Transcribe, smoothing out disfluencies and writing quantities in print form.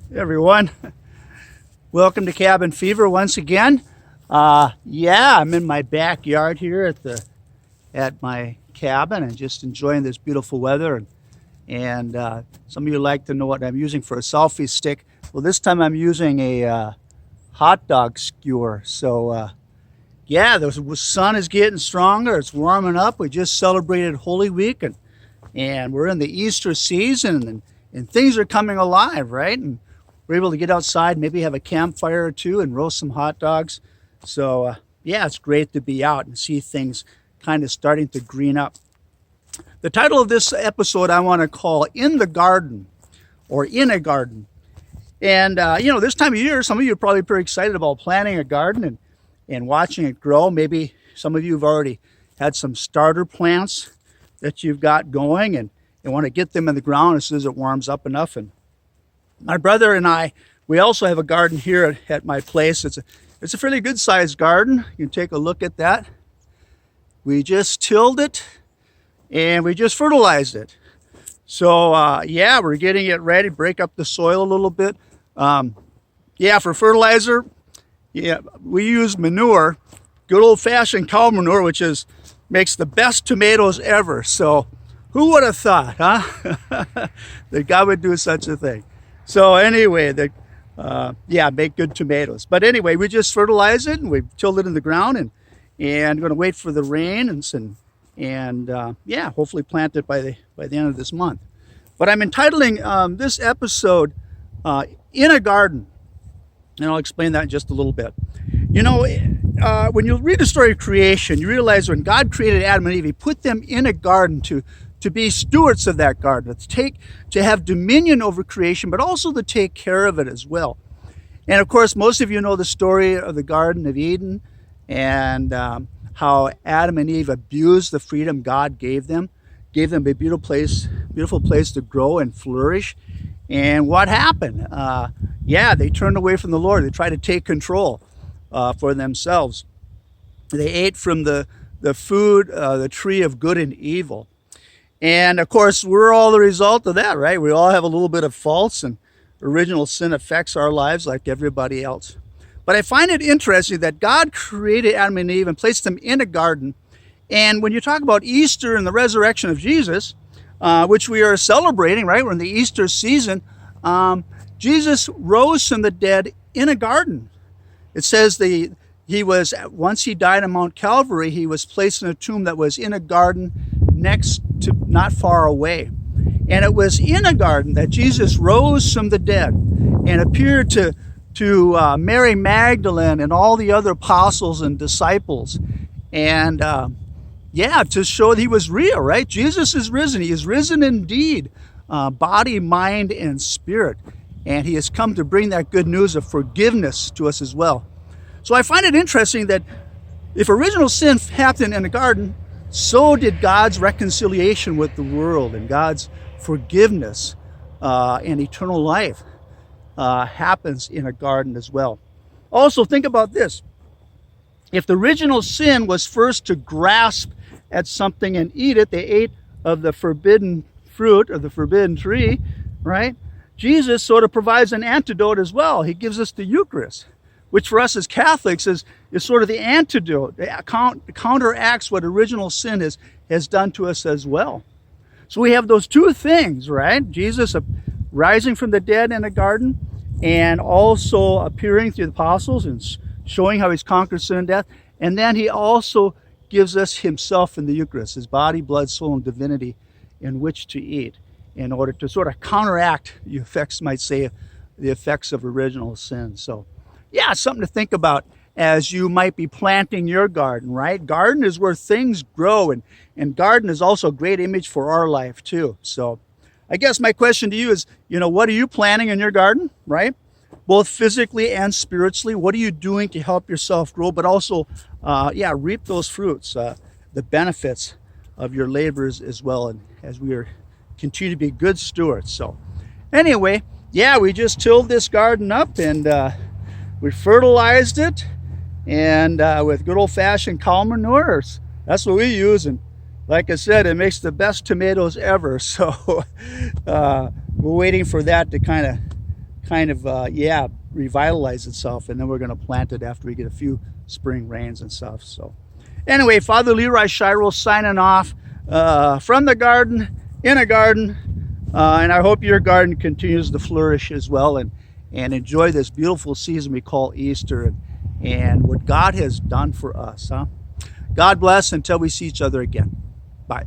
Hey everyone, welcome to Cabin Fever once again. I'm in my backyard here at my cabin and just enjoying this beautiful weather. And some of you like to know what I'm using for a selfie stick. Well, this time I'm using a hot dog skewer. The sun is getting stronger. It's warming up. We just celebrated Holy Week, and we're in the Easter season, and things are coming alive, right? And we're able to get outside, maybe have a campfire or two and roast some hot dogs. It's great to be out and see things kind of starting to green up. The title of this episode I want to call In the Garden or In a Garden. And, this time of year, some of you are probably pretty excited about planting a garden and watching it grow. Maybe some of you have already had some starter plants that you've got going and want to get them in the ground as soon as it warms up enough. And my brother and I, we also have a garden here at my place. It's a fairly good sized garden. You can take a look at that. We just tilled it and we just fertilized it. We're getting it ready, break up the soil a little bit. For fertilizer, we use manure, good old fashioned cow manure, which makes the best tomatoes ever. So who would have thought, that God would do such a thing? So anyway, make good tomatoes. But anyway, we just fertilize it and we tilled it in the ground and going to wait for the rain and hopefully plant it by the end of this month. But I'm entitling this episode In a Garden, and I'll explain that in just a little bit. When you read the story of creation, you realize when God created Adam and Eve, He put them in a garden to be stewards of that garden, to have dominion over creation, but also to take care of it as well. And of course, most of you know the story of the Garden of Eden and how Adam and Eve abused the freedom God gave them a beautiful place to grow and flourish. And what happened? They turned away from the Lord. They tried to take control for themselves. They ate from the food, the tree of good and evil. And of course, we're all the result of that, right? We all have a little bit of faults, and original sin affects our lives like everybody else. But I find it interesting that God created Adam and Eve and placed them in a garden. And when you talk about Easter and the resurrection of Jesus, which we are celebrating, right? We're in the Easter season. Jesus rose from the dead in a garden. It says once he died on Mount Calvary, he was placed in a tomb that was in a garden next to, not far away. And it was in a garden that Jesus rose from the dead and appeared to Mary Magdalene and all the other apostles and disciples. And to show that he was real, right? Jesus is risen. He is risen indeed, body, mind, and spirit. And he has come to bring that good news of forgiveness to us as well. So I find it interesting that if original sin happened in a garden, so did God's reconciliation with the world and God's forgiveness and eternal life happens in a garden as well. Also, think about this. If the original sin was first to grasp at something and eat it, they ate of the forbidden fruit or the forbidden tree, right? Jesus sort of provides an antidote as well. He gives us the Eucharist, which for us as Catholics is sort of the antidote. It counteracts what original sin has done to us as well. So we have those two things, right? Jesus rising from the dead in a garden and also appearing through the apostles and showing how he's conquered sin and death. And then he also gives us himself in the Eucharist, his body, blood, soul, and divinity in which to eat in order to sort of counteract the effects of original sin. So it's something to think about as you might be planting your garden, right? Garden is where things grow, and garden is also a great image for our life too. So I guess my question to you is, what are you planting in your garden, right? Both physically and spiritually. What are you doing to help yourself grow, but also, reap those fruits, the benefits of your labors as well, and as we continue to be good stewards. So anyway, we just tilled this garden up and we fertilized it, and with good old-fashioned cow manure. That's what we use, and like I said, it makes the best tomatoes ever. So we're waiting for that to kind kind of, revitalize itself, and then we're going to plant it after we get a few spring rains and stuff. So anyway, Father LeRoy Scheierl signing off from the garden, in a garden, and I hope your garden continues to flourish as well, and enjoy this beautiful season we call Easter, and what God has done for us. God bless until we see each other again. Bye.